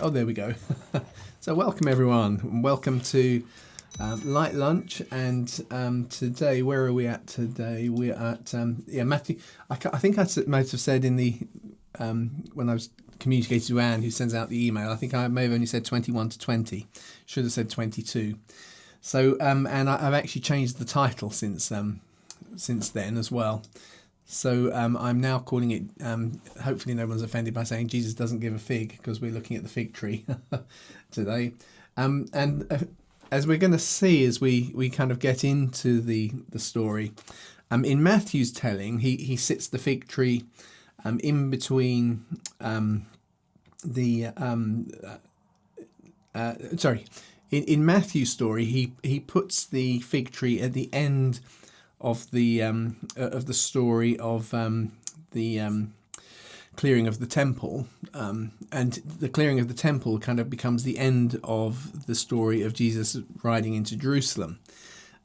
Oh, there we go. So welcome everyone. Welcome to Light Lunch. And today, where are we at today? We're at Matthew. I think I might have said in the when I was communicating to Anne, who sends out the email, I think I may have only said 21 to 20. Should have said 22. So and I've actually changed the title since then as well. So I'm now calling it, hopefully no one's offended by saying Jesus doesn't give a fig, because we're looking at the fig tree today. As we're going to see as we kind of get into the story, in Matthew's telling, he sits the fig tree in between in Matthew's story, he puts the fig tree at the end of the story of the clearing of the temple, and the clearing of the temple kind of becomes the end of the story of Jesus riding into Jerusalem.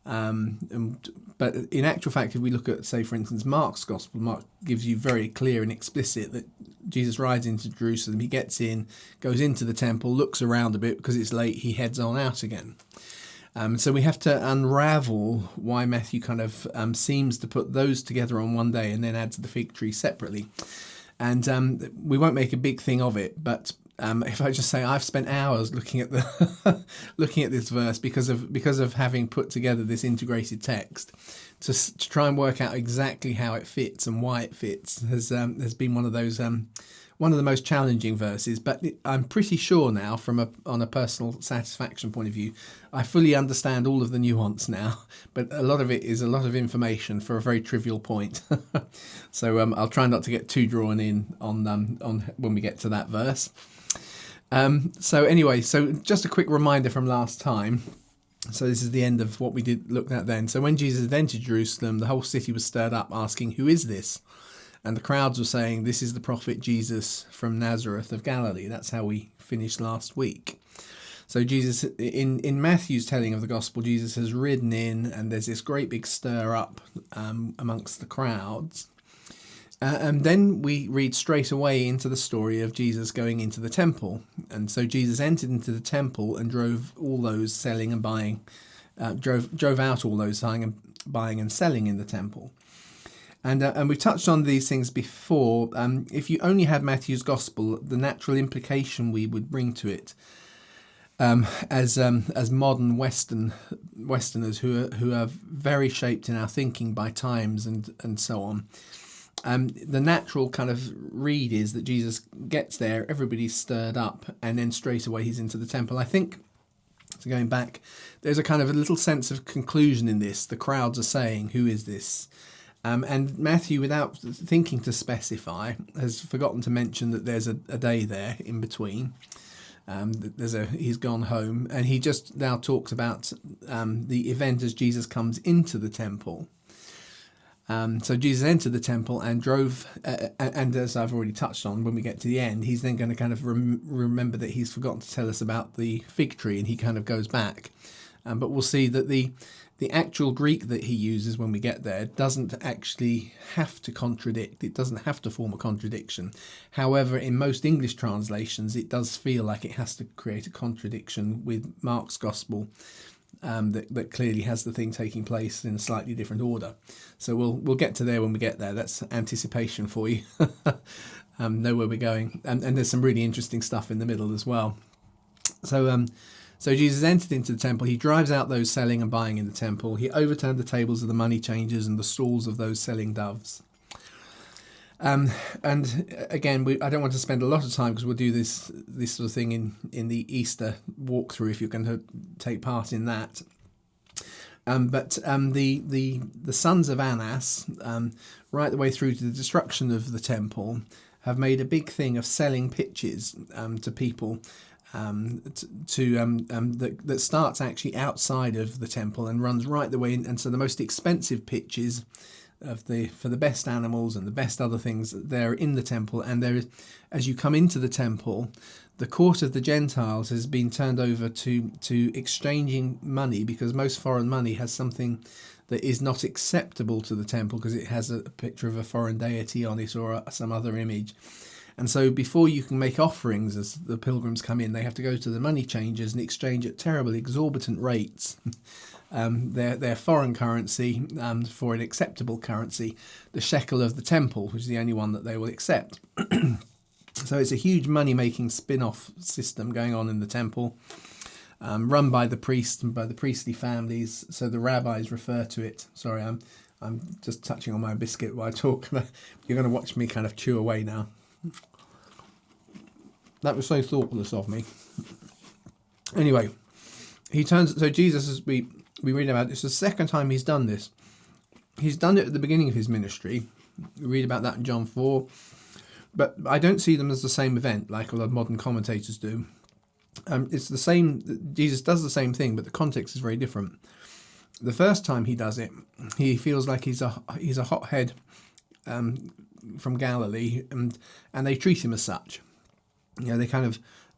But in actual fact, if we look at, say, for instance, Mark's Gospel, Mark gives you very clear and explicit that Jesus rides into Jerusalem, he gets in, goes into the temple, looks around a bit because it's late, he heads on out again. So we have to unravel why Matthew kind of seems to put those together on one day and then adds the fig tree separately. And we won't make a big thing of it, but if I just say I've spent hours looking at the looking at this verse because of having put together this integrated text to try and work out exactly how it fits and why it fits has been one of those one of the most challenging verses. But I'm pretty sure now, on a personal satisfaction point of view, I fully understand all of the nuance now. But a lot of it is a lot of information for a very trivial point. So I'll try not to get too drawn in on when we get to that verse. So anyway, so just a quick reminder from last time. So this is the end of what we looked at then. So when Jesus had entered Jerusalem, the whole city was stirred up, asking, "Who is this?" And the crowds were saying, "This is the prophet Jesus from Nazareth of Galilee." That's how we finished last week. So Jesus, in Matthew's telling of the gospel, Jesus has ridden in, and there's this great big stir up amongst the crowds. And then we read straight away into the story of Jesus going into the temple. And so Jesus entered into the temple and drove all those selling and buying, drove out all those buying and selling in the temple. And we've touched on these things before. If you only had Matthew's Gospel, the natural implication we would bring to it, as modern Westerners who are very shaped in our thinking by times and so on, the natural kind of read is that Jesus gets there, everybody's stirred up, and then straight away he's into the temple. I think, so going back, there's a kind of a little sense of conclusion in this. The crowds are saying, "Who is this?" And Matthew, without thinking to specify, has forgotten to mention that there's a day there in between. He's gone home, and he just now talks about the event as Jesus comes into the temple. So Jesus entered the temple and drove, and as I've already touched on, when we get to the end, he's then going to kind of remember that he's forgotten to tell us about the fig tree, and he kind of goes back. But we'll see that the actual Greek that he uses when we get there doesn't actually have to contradict. It doesn't have to form a contradiction. However, in most English translations, it does feel like it has to create a contradiction with Mark's Gospel, that clearly has the thing taking place in a slightly different order. So we'll get to there when we get there. That's anticipation for you. Know where we're going. And there's some really interesting stuff in the middle as well. So Jesus entered into the temple. He drives out those selling and buying in the temple. He overturned the tables of the money changers and the stalls of those selling doves. And again, I don't want to spend a lot of time because we'll do this sort of thing in the Easter walkthrough if you're going to take part in that. But the sons of Annas, right the way through to the destruction of the temple, have made a big thing of selling pitches to people. That starts actually outside of the temple and runs right the way in. And so the most expensive pitches for the best animals and the best other things, they're in the temple. And there is, as you come into the temple, the court of the Gentiles has been turned over to exchanging money, because most foreign money has something that is not acceptable to the temple because it has a picture of a foreign deity on it or some other image. And so before you can make offerings as the pilgrims come in, they have to go to the money changers and exchange at terribly exorbitant rates their foreign currency for an acceptable currency, the shekel of the temple, which is the only one that they will accept. So it's a huge money-making spin-off system going on in the temple, run by the priests and by the priestly families. So the rabbis refer to it. Sorry, I'm just touching on my biscuit while I talk. You're going to watch me kind of chew away now. That was so thoughtless of me. Anyway, so Jesus, as we read about, it's the second time he's done this. He's done it at the beginning of his ministry. We read about that in John 4. But I don't see them as the same event like a lot of modern commentators do. It's the same. Jesus does the same thing, but the context is very different. The first time he does it, he feels like he's a hothead from Galilee, and they treat him as such. They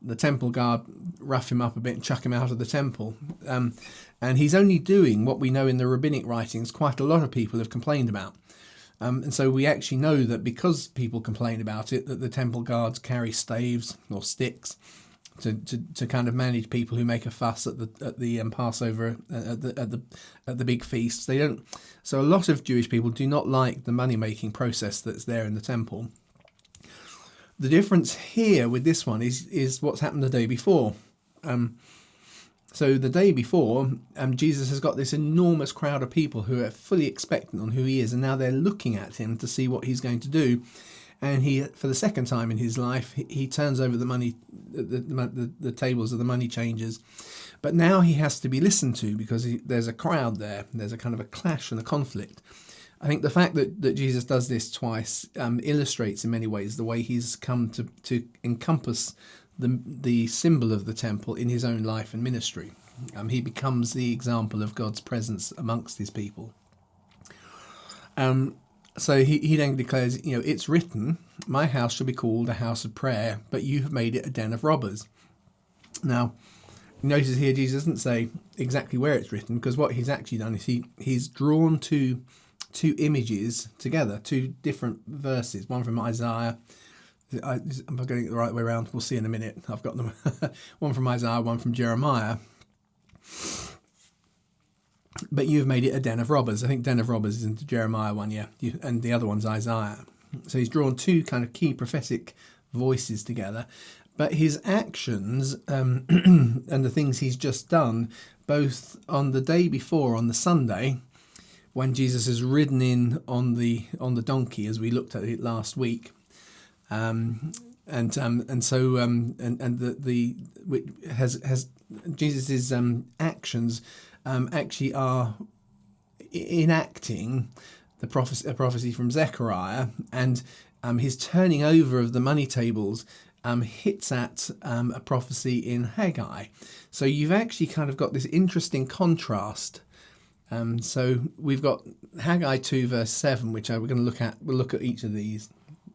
the temple guard rough him up a bit and chuck him out of the temple. And he's only doing what we know in the rabbinic writings quite a lot of people have complained about. And so we actually know that because people complain about it, that the temple guards carry staves or sticks to kind of manage people who make a fuss at the Passover at the big feasts. They don't. So a lot of Jewish people do not like the money making process that's there in the temple. The difference here with this one is what's happened the day before. So the day before, Jesus has got this enormous crowd of people who are fully expectant on who he is, and now they're looking at him to see what he's going to do. And he, for the second time in his life, he turns over the tables of the money changers. But now he has to be listened to because there's a crowd there. There's a kind of a clash and a conflict. I think the fact that Jesus does this twice illustrates in many ways the way he's come to encompass the symbol of the temple in his own life and ministry. He becomes the example of God's presence amongst his people. So he then declares, it's written, my house shall be called a house of prayer, but you have made it a den of robbers. Now, notice here Jesus doesn't say exactly where it's written, because what he's actually done is he's drawn two images together, two different verses, one from Isaiah. I'm not getting it the right way around. We'll see in a minute. I've got them. One from Isaiah, one from Jeremiah. But you've made it a den of robbers. I think den of robbers is in the Jeremiah one, yeah. And the other one's Isaiah. So he's drawn two kind of key prophetic voices together. But his actions and the things he's just done, both on the day before, on the Sunday, when Jesus is ridden in on the donkey, as we looked at it last week, Jesus's actions actually are enacting a prophecy from Zechariah, and his turning over of the money tables hits at a prophecy in Haggai. So you've actually kind of got this interesting contrast. So we've got Haggai 2 verse 7, which we're going to look at. We'll look at each of these,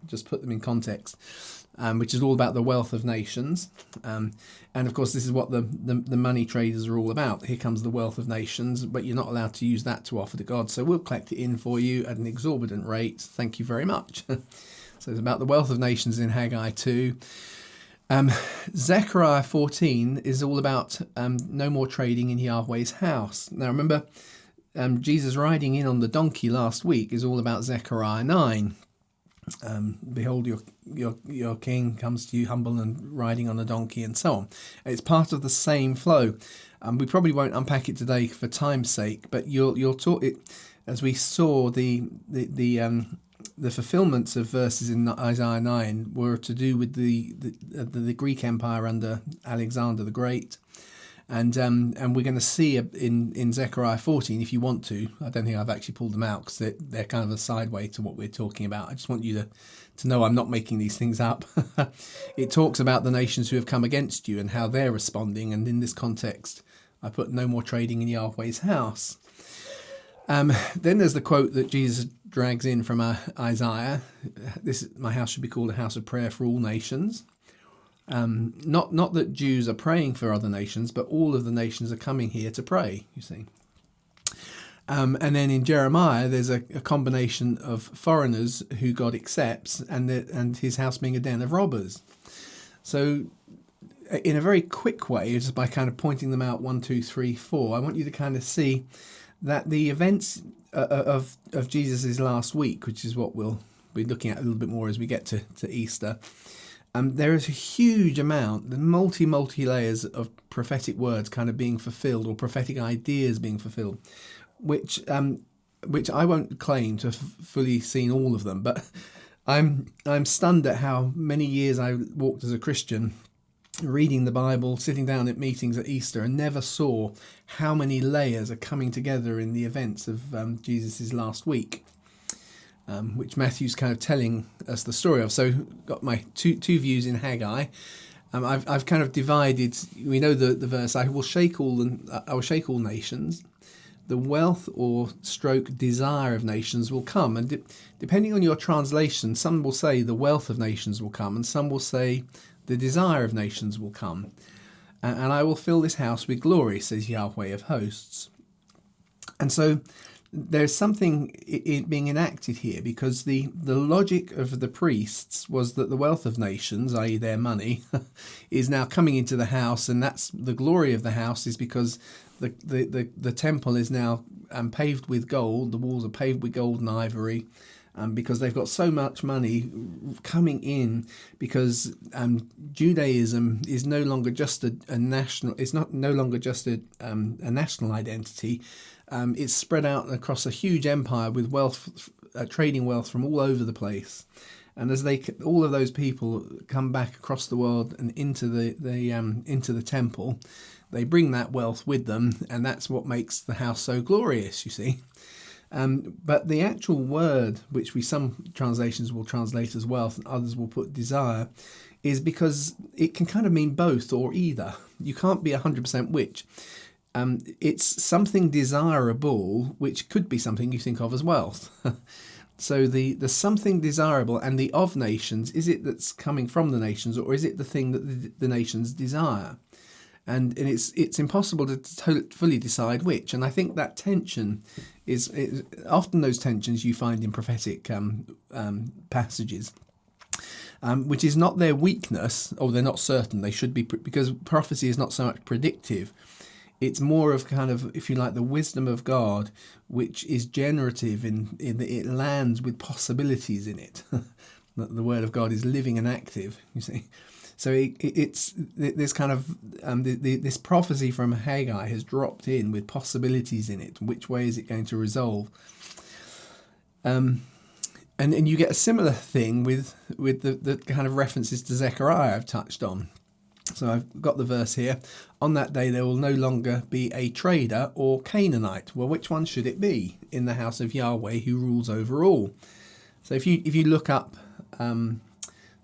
just put them in context, which is all about the wealth of nations. And of course, this is what the money traders are all about. Here comes the wealth of nations, but you're not allowed to use that to offer to God. So we'll collect it in for you at an exorbitant rate. Thank you very much. So it's about the wealth of nations in Haggai 2. Zechariah 14 is all about no more trading in Yahweh's house. Now remember, Jesus riding in on the donkey last week is all about Zechariah 9. Behold, your king comes to you humble and riding on a donkey, and so on. It's part of the same flow. We probably won't unpack it today for time's sake, but you'll talk it as we saw the fulfillments of verses in Isaiah 9 were to do with the Greek Empire under Alexander the Great. And we're going to see in Zechariah 14, if you want to. I don't think I've actually pulled them out because they're kind of a sideway to what we're talking about. I just want you to know I'm not making these things up. It talks about the nations who have come against you and how they're responding. And in this context, I put no more trading in Yahweh's house. Then there's the quote that Jesus drags in from Isaiah. My house should be called a house of prayer for all nations. Not that Jews are praying for other nations, but all of the nations are coming here to pray, you see. And then in Jeremiah, there's a combination of foreigners who God accepts, and his house being a den of robbers. So, in a very quick way, just by kind of pointing them out 1, 2, 3, 4, I want you to kind of see that the events of Jesus' last week, which is what we'll be looking at a little bit more as we get to Easter, there is a huge amount, the multi layers of prophetic words kind of being fulfilled, or prophetic ideas being fulfilled, which I won't claim to have fully seen all of them, but I'm stunned at how many years I walked as a Christian, reading the Bible, sitting down at meetings at Easter, and never saw how many layers are coming together in the events of Jesus' last week, which Matthew's kind of telling us the story of. So, got my two views in Haggai. I've kind of divided. We know the verse: I will shake all nations. The wealth or stroke desire of nations will come. And depending on your translation, some will say the wealth of nations will come, and some will say the desire of nations will come. And I will fill this house with glory, says Yahweh of hosts. And so there's something being enacted here, because the logic of the priests was that the wealth of nations, i.e. their money, is now coming into the house, and that's the glory of the house is because the temple is now paved with gold. The walls are paved with gold and ivory, because they've got so much money coming in, because Judaism is no longer just a national. It's not no longer just a national identity. It's spread out across a huge empire with wealth, trading wealth from all over the place. And as all of those people come back across the world and into the temple, they bring that wealth with them, and that's what makes the house so glorious, you see. But the actual word, which some translations will translate as wealth and others will put desire, is because it can kind of mean both or either. You can't be 100% which. It's something desirable, which could be something you think of as wealth. So the something desirable and the of nations, is it that's coming from the nations, or is it the thing that the nations desire? And it's impossible to fully decide which. And I think that tension is often those tensions you find in prophetic passages, which is not their weakness, or they're not certain. They should be, because prophecy is not so much predictive. It's more of kind of, if you like, the wisdom of God, which is generative in that it lands with possibilities in it. The word of God is living and active, you see. So it's this kind of this prophecy from Haggai has dropped in with possibilities in it. Which way is it going to resolve? And you get a similar thing with the kind of references to Zechariah I've touched on. So I've got the verse here. On that day there will no longer be a trader or Canaanite. Well, which one should it be in the house of Yahweh who rules over all? So if you look up,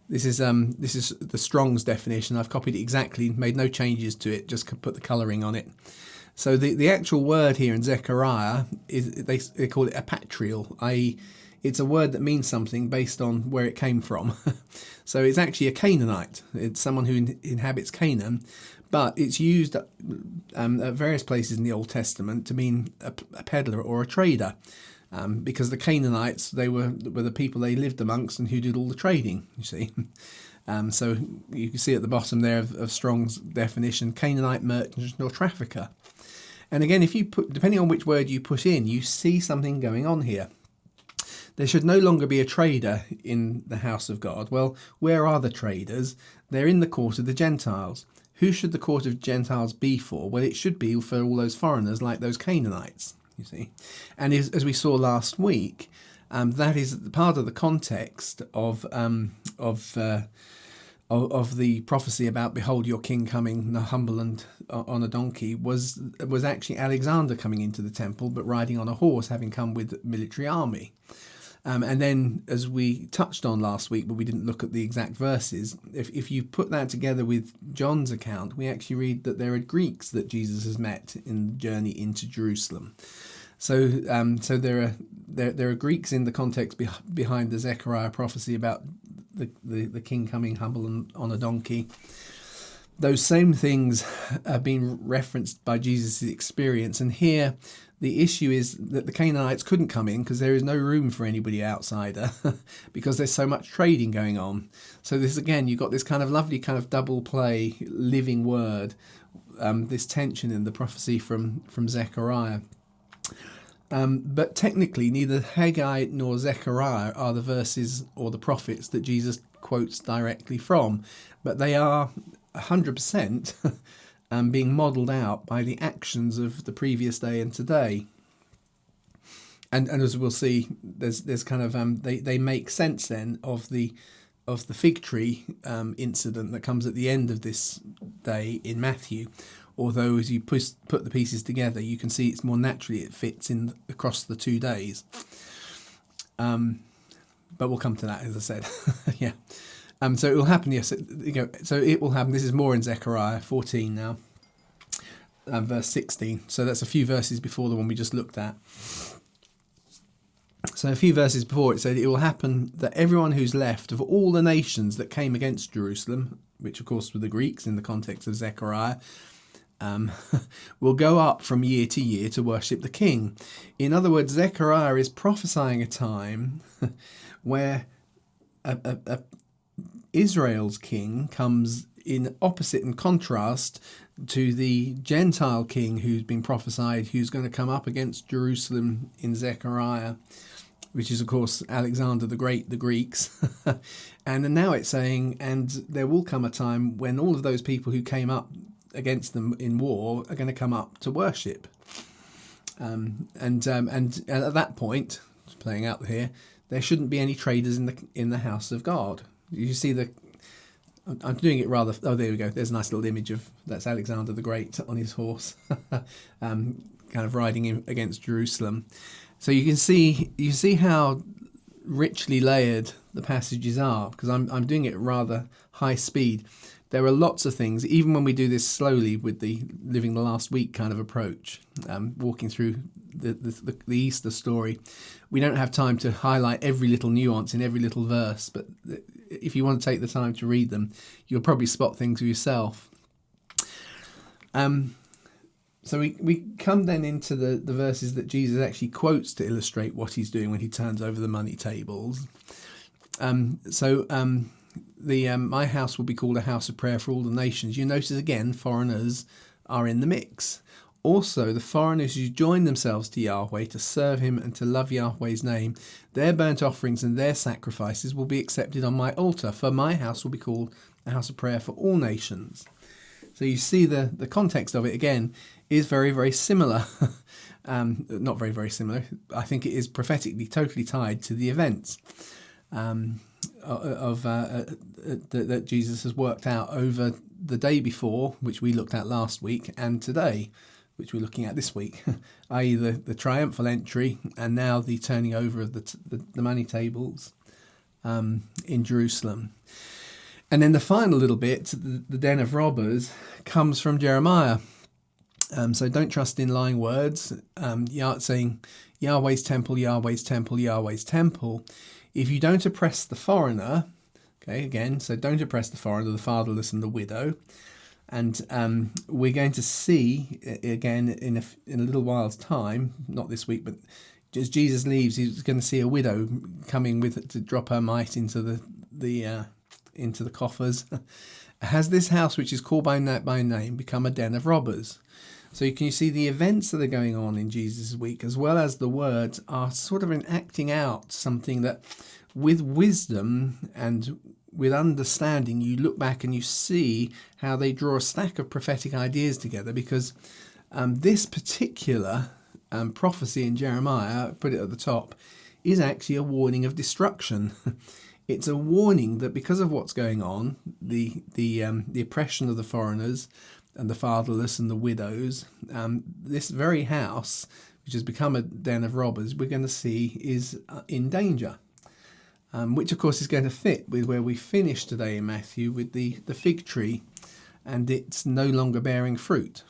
this is the Strong's definition. I've copied it exactly, made no changes to it, just put the colouring on it. So the actual word here in Zechariah is they call it apatrial, i.e. it's a word that means something based on where it came from. So it's actually a Canaanite. It's someone who inhabits Canaan, but it's used at various places in the Old Testament to mean a peddler or a trader, because the Canaanites, they were the people they lived amongst and who did all the trading, you see. So you can see at the bottom there of Strong's definition, Canaanite merchant or trafficker. And again, if you depending on which word you put in, you see something going on here. There should no longer be a trader in the house of God. Well, where are the traders? They're in the court of the Gentiles. Who should the court of Gentiles be for? Well, it should be for all those foreigners like those Canaanites, you see. And as we saw last week, that is part of the context of the prophecy about behold your king coming humble and on a donkey was actually Alexander coming into the temple, but riding on a horse, having come with military army. And then, as we touched on last week, but we didn't look at the exact verses, if you put that together with John's account, we actually read that there are Greeks that Jesus has met in the journey into Jerusalem. So there are Greeks in the context behind the Zechariah prophecy about the king coming humble on a donkey. those same things are being referenced by Jesus' experience. And here, the issue is that the Canaanites couldn't come in because there is no room for anybody outsider because there's so much trading going on. So this, again, you've got this kind of lovely kind of double play, living word, this tension in the prophecy from Zechariah. But technically, neither Haggai nor Zechariah are the verses or the prophets that Jesus quotes directly from, but they are 100% being modelled out by the actions of the previous day and today. And as we'll see, there's kind of they make sense then of the fig tree incident that comes at the end of this day in Matthew. Although as you put the pieces together, you can see it's more naturally it fits in across the 2 days. But we'll come to that, as I said. Yeah. So it will happen. Yes. So it will happen. This is more in Zechariah 14 now, verse 16. So that's a few verses before the one we just looked at. So a few verses before it said it will happen that everyone who's left of all the nations that came against Jerusalem, which of course were the Greeks in the context of Zechariah, will go up from year to year to worship the king. In other words, Zechariah is prophesying a time where Israel's king comes in opposite and contrast to the Gentile king who's been prophesied, who's going to come up against Jerusalem in Zechariah, which is, of course, Alexander the Great, the Greeks. And now it's saying, and there will come a time when all of those people who came up against them in war are going to come up to worship. And at that point, playing out here, there shouldn't be any traders in the house of God. You see I'm doing it rather. Oh, there we go. There's a nice little image of that's Alexander the Great on his horse, kind of riding in against Jerusalem. So you see how richly layered the passages are, because I'm doing it at rather high speed. There are lots of things, even when we do this slowly with the living the last week kind of approach, walking through the Easter story. We don't have time to highlight every little nuance in every little verse, but if you want to take the time to read them, you'll probably spot things for yourself. So we come then into the verses that Jesus actually quotes to illustrate what he's doing when he turns over the money tables. My house will be called a house of prayer for all the nations. You notice again, foreigners are in the mix. Also, the foreigners who join themselves to Yahweh to serve him and to love Yahweh's name, their burnt offerings and their sacrifices will be accepted on my altar, for my house will be called a house of prayer for all nations. So you see the context of it again is very, very similar. Not very, very similar. I think it is prophetically totally tied to the events that Jesus has worked out over the day before, which we looked at last week, and today, which we're looking at this week, i.e. the triumphal entry and now the turning over of the money tables in Jerusalem. And then the final little bit, the den of robbers, comes from Jeremiah. So don't trust in lying words, saying Yahweh's temple, Yahweh's temple, Yahweh's temple. If you don't oppress the foreigner, okay, again, so don't oppress the foreigner, the fatherless and the widow. And we're going to see, again, in a little while's time, not this week, but as Jesus leaves, he's going to see a widow coming to drop her mite into the coffers. Has this house, which is called by name, become a den of robbers? So you see the events that are going on in Jesus' week, as well as the words, are sort of enacting out something that, with wisdom and with understanding, you look back and you see how they draw a stack of prophetic ideas together, because this particular prophecy in Jeremiah, put it at the top, is actually a warning of destruction. It's a warning that because of what's going on, the oppression of the foreigners and the fatherless and the widows, this very house, which has become a den of robbers, we're going to see is in danger. Which of course is going to fit with where we finished today in Matthew with the fig tree, and it's no longer bearing fruit.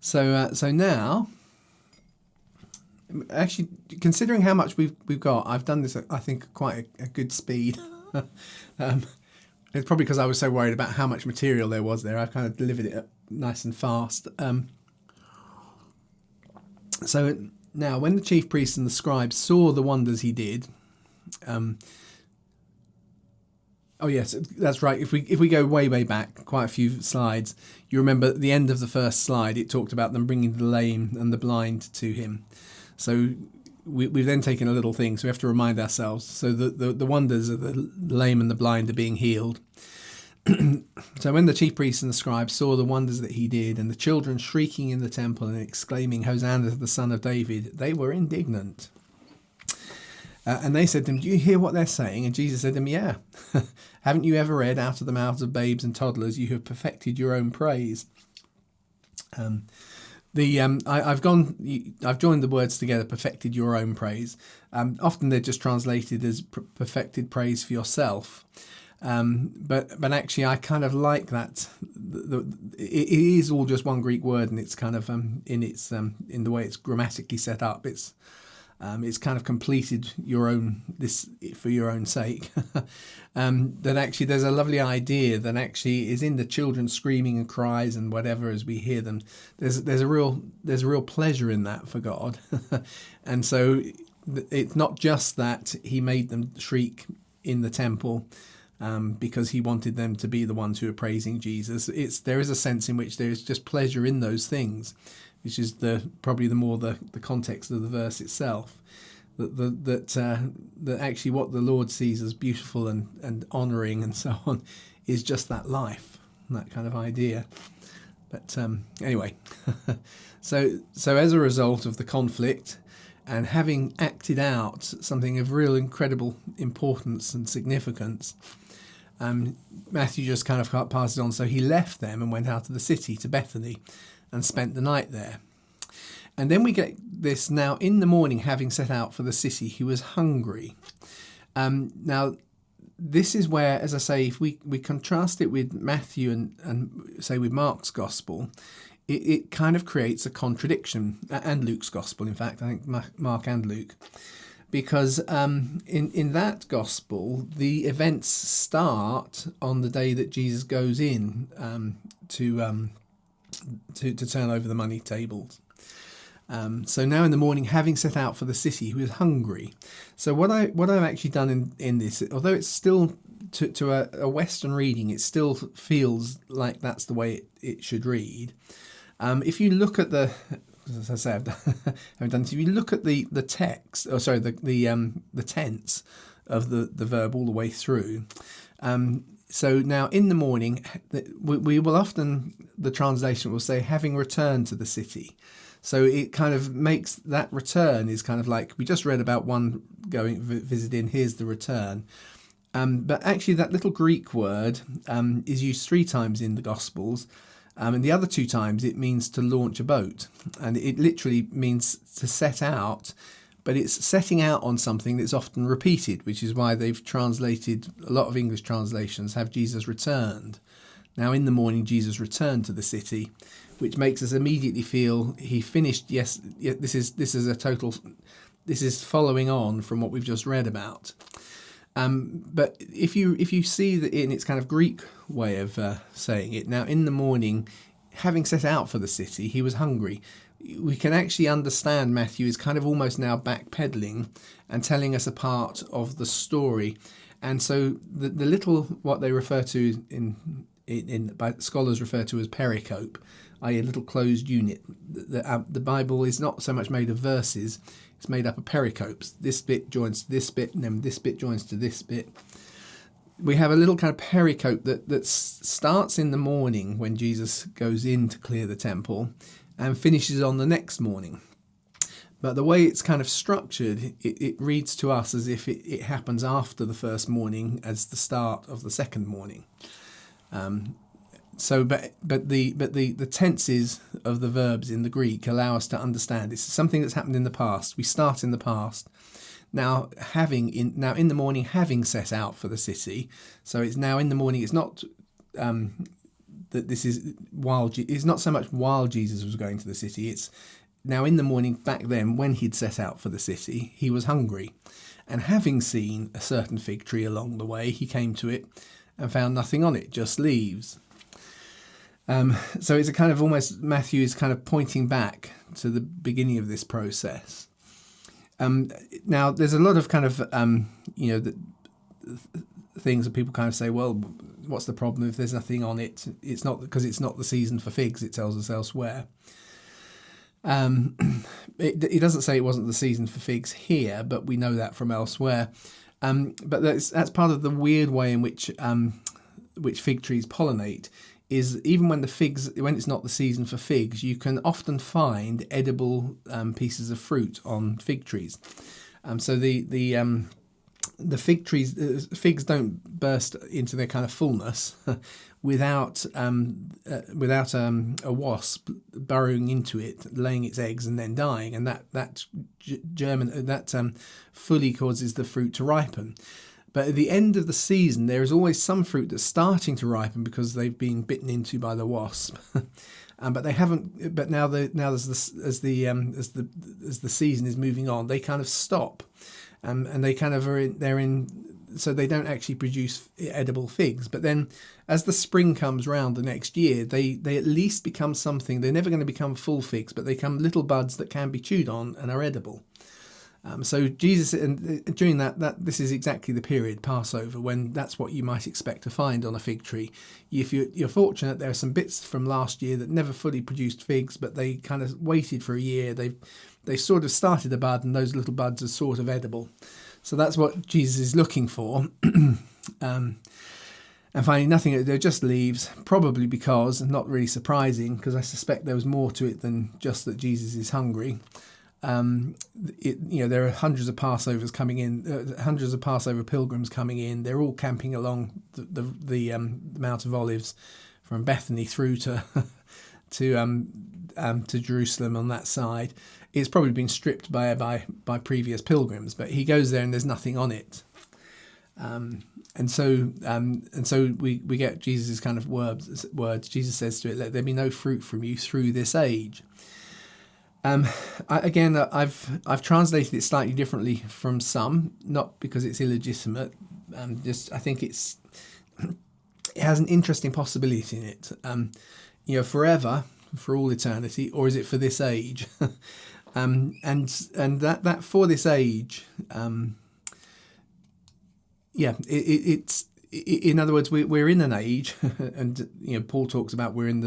So now, actually, considering how much we've got, I've done this, I think, quite a good speed. It's probably because I was so worried about how much material there was there. I kind of delivered it nice and fast. So now, when the chief priests and the scribes saw the wonders he did, oh yes, that's right. If we go way back, quite a few slides, you remember at the end of the first slide, it talked about them bringing the lame and the blind to him. So we've then taken a little thing, so we have to remind ourselves. So the wonders of the lame and the blind are being healed. So when the chief priests and the scribes saw the wonders that he did, and the children shrieking in the temple and exclaiming, "Hosanna to the Son of David," they were indignant. And they said to him, "Do you hear what they're saying?" And Jesus said to them, "Yeah. Haven't you ever read, out of the mouths of babes and toddlers, you have perfected your own praise?" I've joined the words together, perfected your own praise. Often they're just translated as perfected praise for yourself. But actually, I kind of like that. It is all just one Greek word, and it's kind of in the way it's grammatically set up. It's kind of completed your own this for your own sake. That actually there's a lovely idea that actually is in the children screaming and cries and whatever as we hear them. There's a real pleasure in that for God, and so it's not just that He made them shriek in the temple. Because he wanted them to be the ones who are praising Jesus. There is a sense in which there is just pleasure in those things, which is probably the context of the verse itself. That actually what the Lord sees as beautiful and honouring and so on is just that life, that kind of idea. But anyway, so as a result of the conflict, and having acted out something of real incredible importance and significance, Matthew just kind of passed it on. So he left them and went out of the city to Bethany and spent the night there. And then we get this: now in the morning, having set out for the city, he was hungry. Now, this is where, as I say, if we contrast it with Matthew and say with Mark's gospel, it kind of creates a contradiction, and Luke's gospel, in fact, I think Mark and Luke. Because in that gospel, the events start on the day that Jesus goes in to turn over the money tables. So now in the morning, having set out for the city, he was hungry. So what I've actually done in this, although it's still to a Western reading, it still feels like that's the way it should read. If you look at as I say, I've done. If you look at the text, the tense of the verb all the way through. So now in the morning, we will often, the translation will say, having returned to the city. So it kind of makes that return is kind of like, we just read about one going visiting, here's the return. But actually that little Greek word is used 3 times in the Gospels. And the other 2 times it means to launch a boat. And it literally means to set out, but it's setting out on something that's often repeated, which is why they've translated, a lot of English translations have Jesus returned. Now in the morning, Jesus returned to the city, which makes us immediately feel he finished. Yes, this is following on from what we've just read about. But if you see that in its kind of Greek way of saying it, now in the morning, having set out for the city, he was hungry. We can actually understand Matthew is kind of almost now backpedaling and telling us a part of the story. And so the little, what they refer to by scholars refer to as pericope, i.e. a little closed unit. The Bible is not so much made of verses, it's made up of pericopes. This bit joins to this bit, and then this bit joins to this bit. We have a little kind of pericope that starts in the morning when Jesus goes in to clear the temple and finishes on the next morning. But the way it's kind of structured, it reads to us as if it happens after the first morning as the start of the second morning. But the tenses of the verbs in the Greek allow us to understand this is something that's happened in the past. We start in the past. Now in the morning, having set out for the city. So it's now in the morning. It's not that this is it's not so much while Jesus was going to the city. It's now in the morning back then when he'd set out for the city. He was hungry, and having seen a certain fig tree along the way, he came to it and found nothing on it, just leaves. So it's a kind of almost, Matthew is kind of pointing back to the beginning of this process. Now, there's a lot of kind of, things that people kind of say, well, what's the problem if there's nothing on it? It's not because it's not the season for figs, it tells us elsewhere. It doesn't say it wasn't the season for figs here, but we know that from elsewhere. But that's part of the weird way in which fig trees pollinate, is even when it's not the season for figs, you can often find edible pieces of fruit on fig trees. So the fig trees, figs don't burst into their kind of fullness without a wasp burrowing into it, laying its eggs, and then dying, and that fully causes the fruit to ripen. But at the end of the season, there is always some fruit that's starting to ripen because they've been bitten into by the wasp. But they haven't. But now as the season is moving on, they kind of stop, and they kind of they're in. So they don't actually produce edible figs. But then, as the spring comes round the next year, they at least become something. They're never going to become full figs, but they become little buds that can be chewed on and are edible. So Jesus, and during that this is exactly the period, Passover, when that's what you might expect to find on a fig tree. If you're fortunate, there are some bits from last year that never fully produced figs, but they kind of waited for a year. They sort of started a bud, and those little buds are sort of edible. So that's what Jesus is looking for. And finding nothing, they're just leaves, probably because, not really surprising, because I suspect there was more to it than just that Jesus is hungry. There are hundreds of Passovers coming in, hundreds of Passover pilgrims coming in. They're all camping along the Mount of Olives from Bethany through to Jerusalem on that side. It's probably been stripped by previous pilgrims, but he goes there and there's nothing on it. And so we get Jesus' kind of words. Jesus says to it, "Let there be no fruit from you through this age." I've translated it slightly differently from some, not because it's illegitimate. I think it has an interesting possibility in it. Forever, for all eternity, or is it for this age? And that for this age, it's in other words, we're in an age, and Paul talks about we're in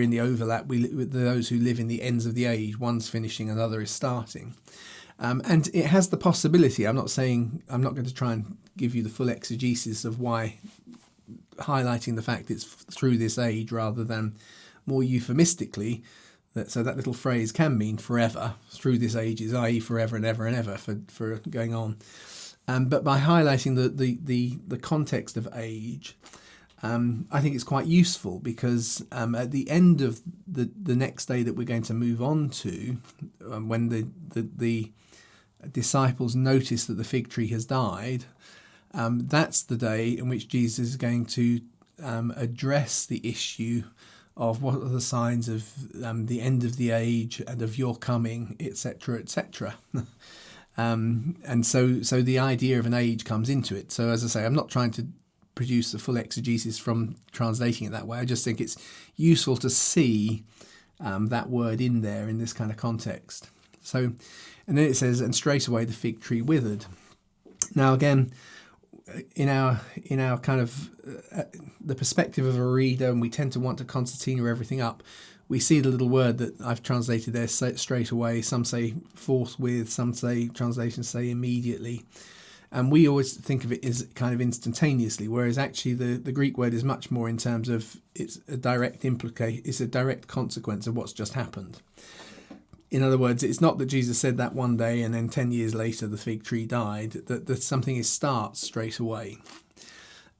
the overlap. With those who live in the ends of the age, one's finishing, another is starting, and it has the possibility. I'm not going to try and give you the full exegesis of why, highlighting the fact it's through this age rather than more euphemistically. So that little phrase can mean forever. Through this age is, i.e., forever and ever and ever for going on. But by highlighting the context of age, I think it's quite useful, because at the end of the next day that we're going to move on to, when the disciples notice that the fig tree has died, that's the day in which Jesus is going to address the issue of what are the signs of the end of the age and of your coming, etc., etc. And so the idea of an age comes into it. So as I say, I'm not trying to produce the full exegesis from translating it that way. I just think it's useful to see that word in there in this kind of context. So, and then it says, "And straightway the fig tree withered." Now again, in our kind of the perspective of a reader, and we tend to want to concertina everything up, we see the little word that I've translated there, straight away. Some say forthwith, some translations say immediately. And we always think of it as kind of instantaneously, whereas actually the Greek word is much more in terms of it's a direct consequence of what's just happened. In other words, it's not that Jesus said that one day and then 10 years later the fig tree died, that something starts straight away.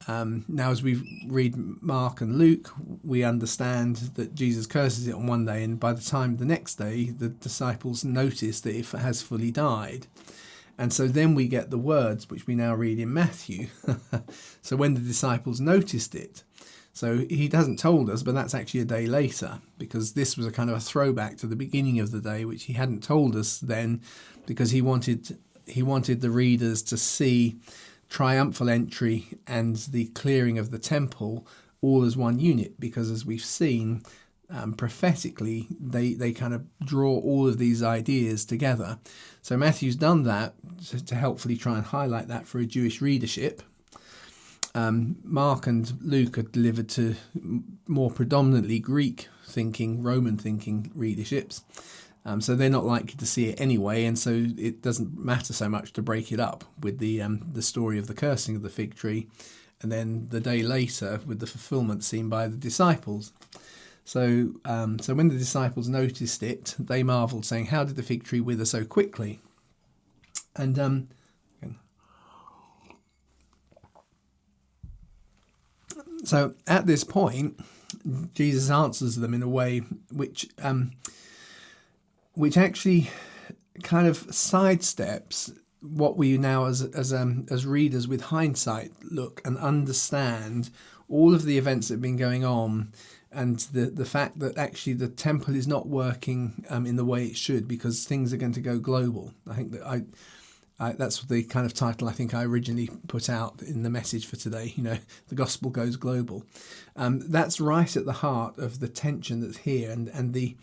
Now, as we read Mark and Luke, we understand that Jesus curses it on one day, and by the time the next day, the disciples notice that it has fully died. And so then we get the words which we now read in Matthew. So when the disciples noticed it, so he hasn't told us, but that's actually a day later, because this was a kind of a throwback to the beginning of the day, which he hadn't told us then, because he wanted the readers to see triumphal entry and the clearing of the temple all as one unit, because as we've seen, prophetically, they kind of draw all of these ideas together. So Matthew's done that to helpfully try and highlight that for a Jewish readership. Mark and Luke are delivered to more predominantly Greek thinking, Roman thinking readerships. So they're not likely to see it anyway, and so it doesn't matter so much to break it up with the story of the cursing of the fig tree, and then the day later with the fulfillment seen by the disciples. So when the disciples noticed it, they marvelled, saying, "How did the fig tree wither so quickly?" And so at this point, Jesus answers them in a way which actually kind of sidesteps what we now as readers with hindsight look and understand all of the events that have been going on, and the fact that actually the temple is not working in the way it should, because things are going to go global. I think that that's the kind of title I think I originally put out in the message for today. The gospel goes global. That's right at the heart of the tension that's here, and the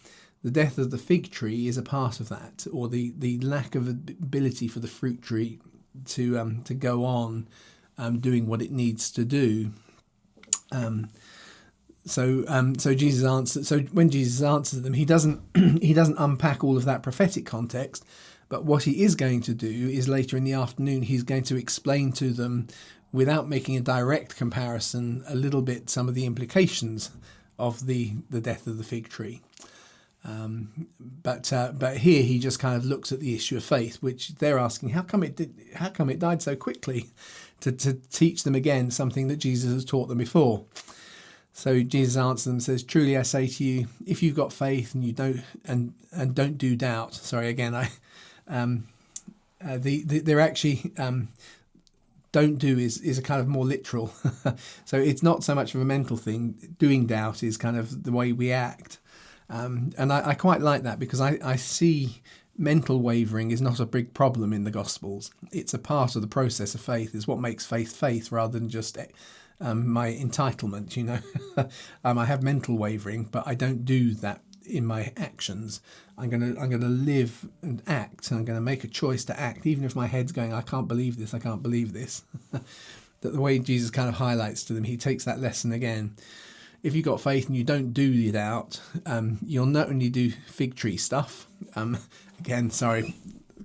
death of the fig tree is a part of that, or the lack of ability for the fruit tree to go on doing what it needs to do. So Jesus answers. So when Jesus answers them, he doesn't unpack all of that prophetic context. But what he is going to do is later in the afternoon, he's going to explain to them, without making a direct comparison, a little bit some of the implications of the death of the fig tree. But here he just kind of looks at the issue of faith, which they're asking, how come it died so quickly, to teach them again something that Jesus has taught them before. So Jesus answers them and says, "Truly I say to you, if you've got faith and you don't do doubt." Sorry, again, they're actually don't do is a kind of more literal. So it's not so much of a mental thing. Doing doubt is kind of the way we act. And I quite like that, because I see mental wavering is not a big problem in the Gospels. It's a part of the process of faith. It's what makes faith rather than just my entitlement. I have mental wavering, but I don't do that in my actions. I'm gonna live and act, and I'm gonna make a choice to act, even if my head's going, "I can't believe this, I can't believe this." That the way Jesus kind of highlights to them, he takes that lesson again. If you've got faith and you don't do it out, you'll not only do fig tree stuff. Again, sorry,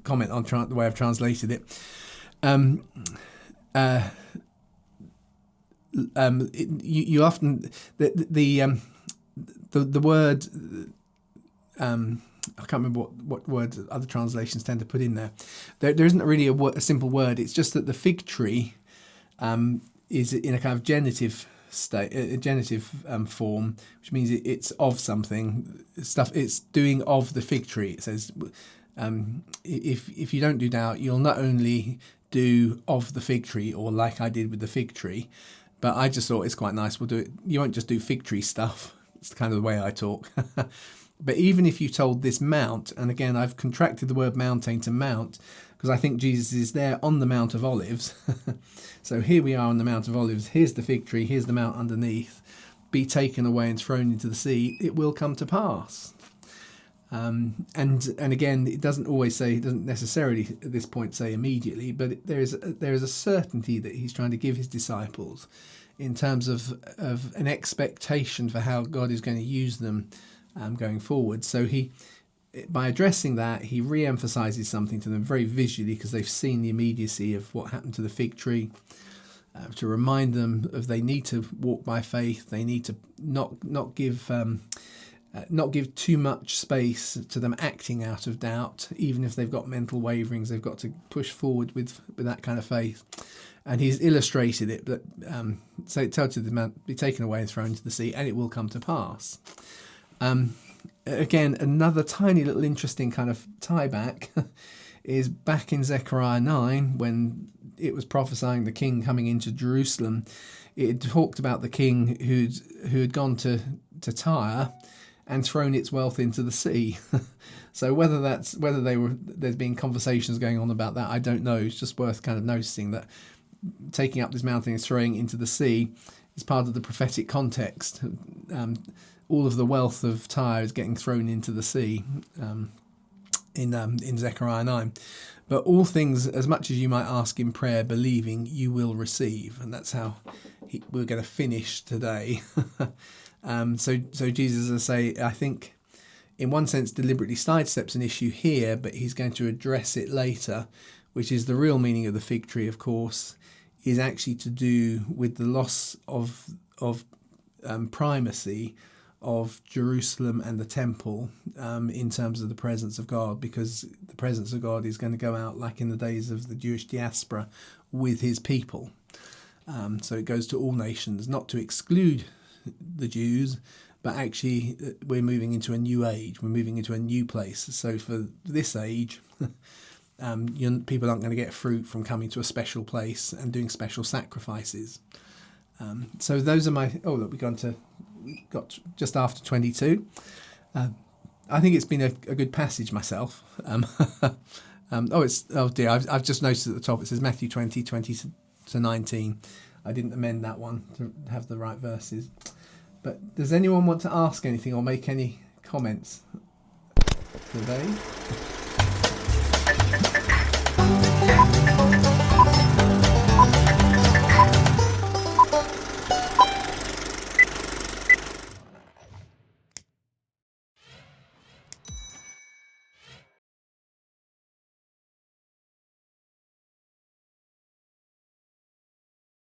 comment on the way I've translated it. You often the word I can't remember what word other translations tend to put in there. There isn't really a simple word. It's just that the fig tree is in a kind of genitive form, which means it's of something. It's doing of the fig tree. It says, if you don't do doubt, you'll not only do of the fig tree, or like I did with the fig tree. But I just thought it's quite nice. We'll do it. You won't just do fig tree stuff. It's kind of the way I talk. But even if you told this mount, and again, I've contracted the word mountain to mount, because I think Jesus is there on the Mount of Olives. So here we are on the Mount of Olives. Here's the fig tree. Here's the mount underneath. Be taken away and thrown into the sea. It will come to pass. And again, it doesn't necessarily at this point say immediately, but there is a certainty that he's trying to give his disciples in terms of an expectation for how God is going to use them going forward. So by addressing that, he re-emphasizes something to them very visually, because they've seen the immediacy of what happened to the fig tree, to remind them of they need to walk by faith. They need to not give too much space to them acting out of doubt. Even if they've got mental waverings, they've got to push forward with that kind of faith. And he's illustrated it, that so it tells you the man be taken away and thrown into the sea, and it will come to pass. Again, another tiny little interesting kind of tie back is back in Zechariah 9, when it was prophesying the king coming into Jerusalem. It talked about the king who had gone to Tyre and thrown its wealth into the sea. So whether there's been conversations going on about that, I don't know. It's just worth kind of noticing that taking up this mountain and throwing it into the sea is part of the prophetic context. All of the wealth of Tyre is getting thrown into the sea in Zechariah 9. But all things, as much as you might ask in prayer, believing, you will receive. And that's how we're going to finish today. So Jesus, as I say, I think, in one sense, deliberately sidesteps an issue here, but he's going to address it later, which is the real meaning of the fig tree, of course, is actually to do with the loss of primacy of Jerusalem and the temple in terms of the presence of God, because the presence of God is going to go out like in the days of the Jewish diaspora with his people. So it goes to all nations, not to exclude the Jews, but actually we're moving into a new age. We're moving into a new place. So for this age, people aren't going to get fruit from coming to a special place and doing special sacrifices. So those are my... Oh, look, got just after 22. I think it's been a good passage myself. Oh dear, I've just noticed at the top it says Matthew 20 to 19. I didn't amend that one to have the right verses. But does anyone want to ask anything or make any comments today?